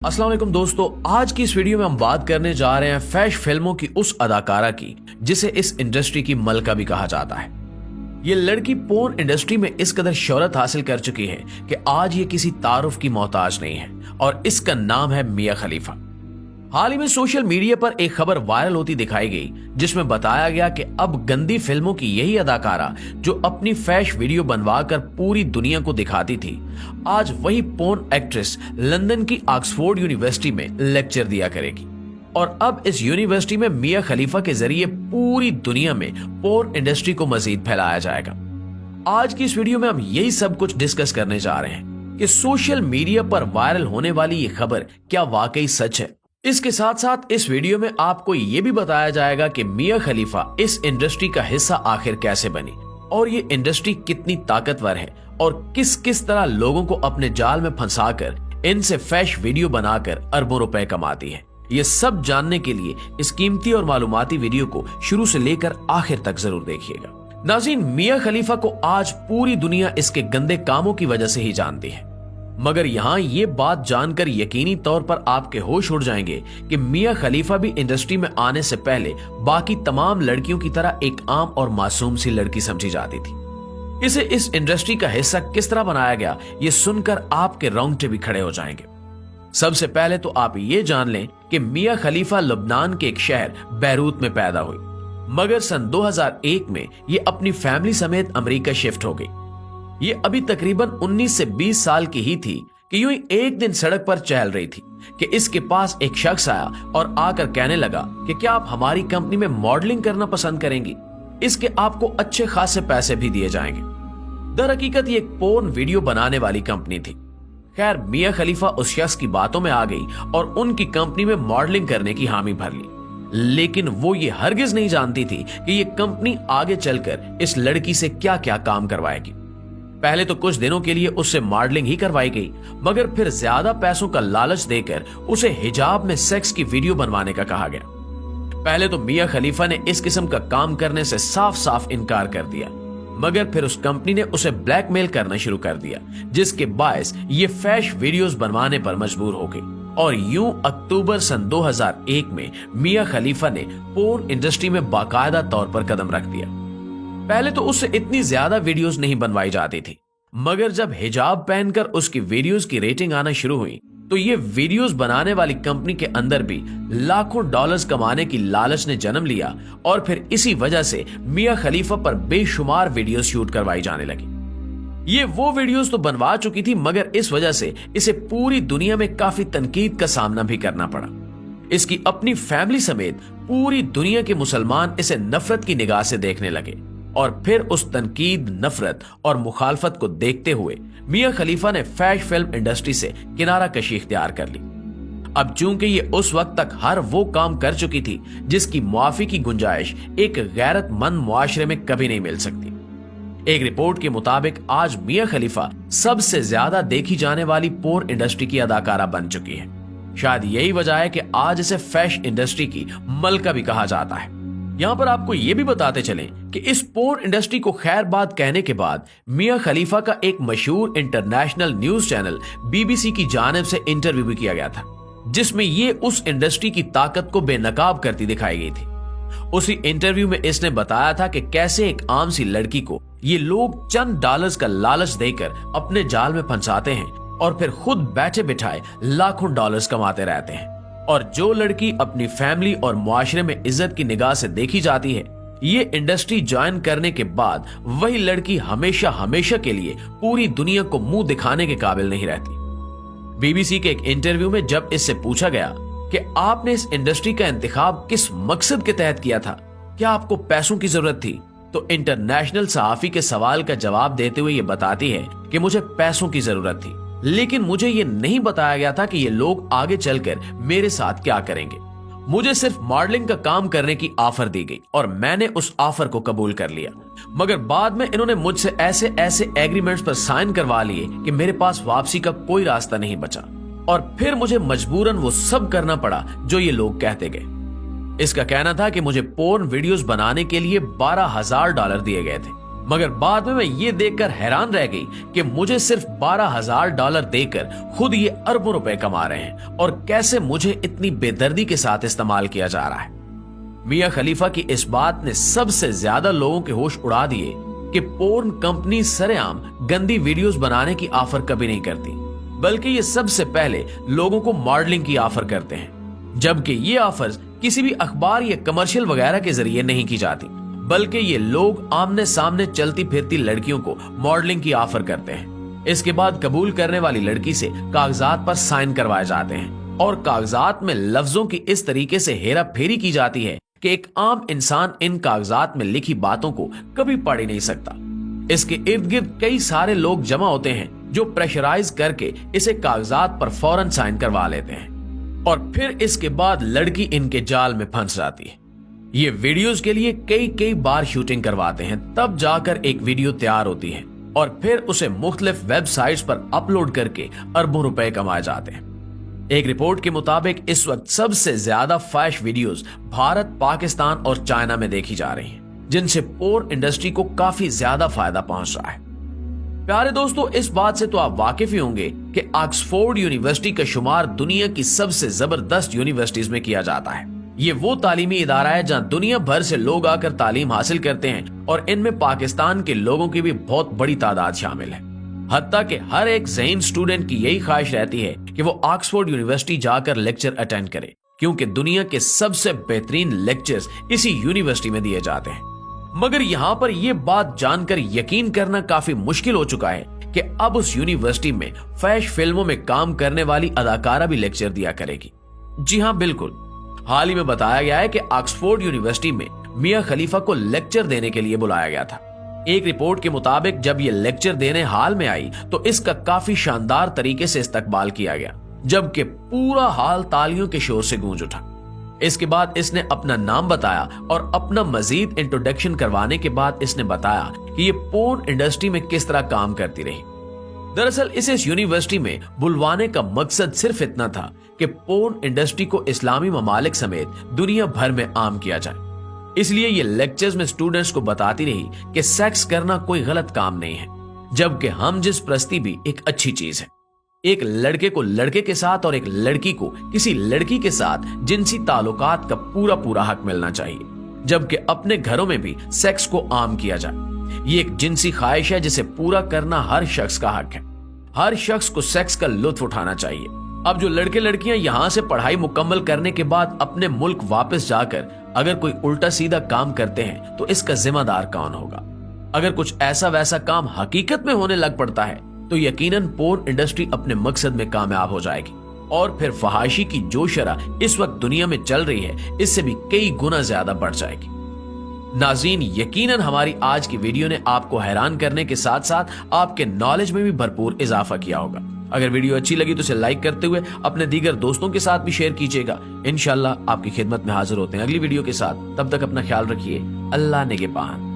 अस्सलाम वालेकुम दोस्तों, आज की इस वीडियो में हम बात करने जा रहे हैं फैश फिल्मों की उस अदाकारा की जिसे इस इंडस्ट्री की मलका भी कहा जाता है। ये लड़की पोर्न इंडस्ट्री में इस कदर शोहरत हासिल कर चुकी है कि आज ये किसी तारुफ की मोहताज नहीं है और इसका नाम है मिया खलीफा। हाल ही में सोशल मीडिया पर एक खबर वायरल होती दिखाई गई जिसमें बताया गया कि अब गंदी फिल्मों की यही अदाकारा जो अपनी फैश वीडियो बनवाकर पूरी दुनिया को दिखाती थी, आज वही पोर्न एक्ट्रेस लंदन की ऑक्सफोर्ड यूनिवर्सिटी में लेक्चर दिया करेगी। और अब इस यूनिवर्सिटी में मिया खलीफा के जरिए पूरी दुनिया में पोर्न इंडस्ट्री को मजीद फैलाया जाएगा। आज की इस वीडियो में हम यही सब कुछ डिस्कस करने जा रहे हैं कि सोशल मीडिया पर वायरल होने वाली ये खबर क्या वाकई सच है। इसके साथ साथ इस वीडियो में आपको ये भी बताया जाएगा कि मिया खलीफा इस इंडस्ट्री का हिस्सा आखिर कैसे बनी और ये इंडस्ट्री कितनी ताकतवर है और किस किस तरह लोगों को अपने जाल में फंसाकर इनसे फैश वीडियो बनाकर अरबों रुपए कमाती है। ये सब जानने के लिए इस कीमती और मालूमाती वीडियो को शुरू से लेकर आखिर तक जरूर देखिएगा। नाज़रीन, मिया खलीफा को आज पूरी दुनिया इसके गंदे कामों की वजह से ही जानती है, मगर यहाँ ये बात जानकर यकीनी तौर पर आपके होश उड़ जाएंगे कि मिया खलीफा भी इंडस्ट्री में आने से पहले बाकी तमाम लड़कियों की तरह एक आम और मासूम सी लड़की समझी जाती थी। इसे इस इंडस्ट्री का हिस्सा किस तरह बनाया गया, ये सुनकर आपके रोंगटे भी खड़े हो जाएंगे। सबसे पहले तो आप ये जान लें कि मिया खलीफा लबनान के एक शहर बैरूत में पैदा हुई, मगर सन 2001 में ये अपनी फैमिली समेत अमेरिका शिफ्ट हो गई। ये अभी तकरीबन 19 से 20 साल की ही थी कि यूं ही एक दिन सड़क पर चल रही थी कि इसके पास एक शख्स आया और आकर कहने लगा कि क्या आप हमारी कंपनी में मॉडलिंग करना पसंद करेंगी, इसके आपको अच्छे खासे पैसे भी दिए जाएंगे। दर हकीकत ये एक पोर्न वीडियो बनाने वाली कंपनी थी। खैर, मिया खलीफा उस शख्स की बातों में आ गई और उनकी कंपनी में मॉडलिंग करने की हामी भर ली, लेकिन वो ये हरगिज नहीं जानती थी कि ये कंपनी आगे चलकर इस लड़की से क्या क्या काम करवाएगी। पहले तो कुछ दिनों के लिए उससे मॉडलिंग ही करवाई गई, मगर फिर ज्यादा पैसों का लालच देकर उसे हिजाब में सेक्स की वीडियो बनवाने का कहा गया। पहले तो मिया खलीफा ने इस किस्म का काम करने से साफ साफ इनकार कर दिया, मगर फिर उस कंपनी ने उसे ब्लैकमेल करना शुरू कर दिया, जिसके बायस ये फैश वीडियोस बनवाने पर मजबूर हो गई। और यूं अक्टूबर सन 2001 में मिया खलीफा ने पोर्न इंडस्ट्री में बाकायदा तौर पर कदम रख दिया। पहले तो उससे इतनी ज्यादा वीडियोस नहीं बनवाई जाती थी, मगर जब हिजाब पहनकर उसकी वीडियोस की रेटिंग आना शुरू हुई तो ये वीडियोस बनाने वाली कंपनी के अंदर भी लाखों डॉलर्स कमाने की लालच ने जन्म लिया और फिर इसी वजह से मिया खलीफा पर बेशुमार वीडियोस शूट करवाई जाने लगी। ये वो वीडियोस तो बनवा चुकी थी, मगर इस वजह से इसे पूरी दुनिया में काफी तनकीद का सामना भी करना पड़ा। इसकी अपनी फैमिली समेत पूरी दुनिया के मुसलमान इसे नफरत की निगाह से देखने लगे और फिर उस तनकीद, नफरत और मुखालफत को देखते हुए मिया खलीफा ने फैश फिल्म इंडस्ट्री से किनारा कशी इख्तियार कर ली। अब चूंकि ये उस वक्त तक हर वो काम कर चुकी थी जिसकी मुआफी की गुंजाइश एक गैरतमंद मुआशरे में कभी नहीं मिल सकती। एक रिपोर्ट के मुताबिक आज मिया खलीफा सबसे ज्यादा देखी जाने वाली पोर्न इंडस्ट्री की अदाकारा बन चुकी है। शायद यही वजह है कि आज इसे फैश इंडस्ट्री की मलका भी कहा जाता है। यहाँ पर आपको ये भी बताते चलें कि इस पोर्न इंडस्ट्री को खैरबाद कहने के बाद मिया खलीफा का एक मशहूर इंटरनेशनल न्यूज चैनल बीबीसी की जानिब से इंटरव्यू भी किया गया था, जिसमें ये उस इंडस्ट्री की ताकत को बेनकाब करती दिखाई गई थी। उसी इंटरव्यू में इसने बताया था कि कैसे एक आम सी लड़की को ये लोग चंद डॉलर्स का लालच देकर अपने जाल में फंसाते हैं और फिर खुद बैठे बिठाए लाखों डॉलर्स कमाते रहते हैं। और जो लड़की अपनी फैमिली और मुआशरे में इज्जत की निगाह से देखी जाती है, ये इंडस्ट्री ज्वाइन करने के बाद वही लड़की हमेशा हमेशा के लिए पूरी दुनिया को मुंह दिखाने के काबिल नहीं रहती। बीबीसी के एक इंटरव्यू में जब इससे पूछा गया कि आपने इस इंडस्ट्री का इंतखाब किस मकसद के तहत किया था, क्या आपको पैसों की जरूरत थी, तो इंटरनेशनल सहाफी के सवाल का जवाब देते हुए ये बताती है कि मुझे पैसों की जरूरत थी, लेकिन मुझे ये नहीं बताया गया था कि ये लोग आगे चलकर मेरे साथ क्या करेंगे। मुझे सिर्फ मॉडलिंग का काम करने की ऑफर दी गई और मैंने उस ऑफर को कबूल कर लिया, मगर बाद में इन्होंने मुझसे ऐसे ऐसे एग्रीमेंट्स पर साइन करवा लिए कि मेरे पास वापसी का कोई रास्ता नहीं बचा और फिर मुझे मजबूरन वो सब करना पड़ा जो ये लोग कहते गए। इसका कहना था कि मुझे पोर्न वीडियोस बनाने के लिए $12,000 दिए गए थे, मगर बाद में मैं ये देखकर हैरान रह गई कि मुझे सिर्फ $12,000 देकर खुद ये अरबों रुपए कमा रहे हैं और कैसे मुझे इतनी बेदर्दी के साथ इस्तेमाल किया जा रहा है। मियां खलीफा की इस बात ने सबसे ज्यादा लोगों के होश उड़ा दिए कि पोर्न कंपनी सरेआम गंदी वीडियोस बनाने की ऑफर कभी नहीं करती, बल्कि ये सबसे पहले लोगों को मॉडलिंग की ऑफर करते हैं, जबकि ये ऑफर्स किसी भी अखबार या कमर्शियल वगैरह के जरिए नहीं की जाती, बल्कि ये लोग आमने सामने चलती फिरती लड़कियों को मॉडलिंग की ऑफर करते हैं। इसके बाद कबूल करने वाली लड़की से कागजात पर साइन करवाए जाते हैं और कागजात में लफ्जों की इस तरीके से हेरा फेरी की जाती है कि एक आम इंसान इन कागजात में लिखी बातों को कभी पढ़ ही नहीं सकता। इसके इर्द गिर्द कई सारे लोग जमा होते हैं जो प्रेशराइज करके इसे कागजात पर फौरन साइन करवा लेते हैं और फिर इसके बाद लड़की इनके जाल में फंस जाती है। ये वीडियोस के लिए कई बार शूटिंग करवाते हैं, तब जाकर एक वीडियो तैयार होती है और फिर उसे मुख्तलिफ वेबसाइट्स पर अपलोड करके अरबों रुपए कमाए जाते हैं। एक रिपोर्ट के मुताबिक इस वक्त सबसे ज्यादा फैश वीडियोस भारत, पाकिस्तान और चाइना में देखी जा रही हैं, जिनसे पोर्न इंडस्ट्री को काफी ज्यादा फायदा पहुंच रहा है। प्यारे दोस्तों, इस बात से तो आप वाकिफ ही होंगे कि ऑक्सफोर्ड यूनिवर्सिटी का शुमार दुनिया की सबसे जबरदस्त यूनिवर्सिटीज में किया जाता है। ये वो तालीमी इदारा है जहां दुनिया भर से लोग आकर तालीम हासिल करते हैं और इनमें पाकिस्तान के लोगों की भी बहुत बड़ी तादाद शामिल है। हत्ता कि हर एक ज़हीन स्टूडेंट की यही ख्वाहिश रहती है कि वो ऑक्सफोर्ड यूनिवर्सिटी जाकर लेक्चर अटेंड करे, क्योंकि दुनिया के सबसे बेहतरीन लेक्चर्स इसी यूनिवर्सिटी में दिए जाते हैं। मगर यहाँ पर यह बात जानकर यकीन करना काफी मुश्किल हो चुका है कि अब उस यूनिवर्सिटी में फैश फिल्मों में काम करने वाली अदाकारा भी लेक्चर दिया करेगी। जी हाँ, बिल्कुल। हाल ही में बताया गया है कि ऑक्सफोर्ड यूनिवर्सिटी में मियां खलीफा को लेक्चर देने के लिए बुलाया गया था। एक रिपोर्ट के मुताबिक जब ये लेक्चर देने हाल में आई तो इसका काफी शानदार तरीके से इस्तकबाल किया गया, जबकि पूरा हाल तालियों के शोर से गूंज उठा। इसके बाद इसने अपना नाम बताया और अपना मजीद इंट्रोडक्शन करवाने के बाद इसने बताया कि ये पोर्न इंडस्ट्री में किस तरह काम करती रही। दरअसल इसे इस यूनिवर्सिटी में बुलवाने का मकसद सिर्फ इतना था कि पोर्न इंडस्ट्री को इस्लामी ममालिक समेत दुनिया भर में आम किया जाए। इसलिए ये लेक्चर्स में स्टूडेंट्स को बताती रही कि सेक्स करना कोई गलत काम नहीं है, जबकि हम जिस प्रस्ती भी एक अच्छी चीज है। एक लड़के को लड़के के साथ और एक लड़की को किसी लड़की के साथ जिनसी ताल्लुकात का पूरा हक मिलना चाहिए, जबकि अपने घरों में भी सेक्स को आम किया जाए। ये एक जिनसी ख्वाहिश है जिसे पूरा करना हर शख्स का हक है। हर शख्स को सेक्स का लुत्फ उठाना चाहिए। अब जो लड़के लड़कियां यहाँ से पढ़ाई मुकम्मल करने के बाद अपने मुल्क वापस जाकर अगर कोई उल्टा सीधा काम करते हैं तो इसका जिम्मेदार कौन होगा? अगर कुछ ऐसा वैसा काम हकीकत में होने लग पड़ता है तो यकीनन पोर्न इंडस्ट्री अपने मकसद में कामयाब हो जाएगी और फिर फहाशी की जो शरह इस वक्त दुनिया में चल रही है इससे भी कई गुना ज्यादा बढ़ जाएगी। नाज़रीन, यकीनन हमारी आज की वीडियो ने आपको हैरान करने के साथ साथ आपके नॉलेज में भी भरपूर इजाफा किया होगा। अगर वीडियो अच्छी लगी तो इसे लाइक करते हुए अपने दीगर दोस्तों के साथ भी शेयर कीजिएगा। इंशाल्लाह आपकी खिदमत में हाजिर होते हैं अगली वीडियो के साथ। तब तक अपना ख्याल रखिए। अल्लाह निगहबान।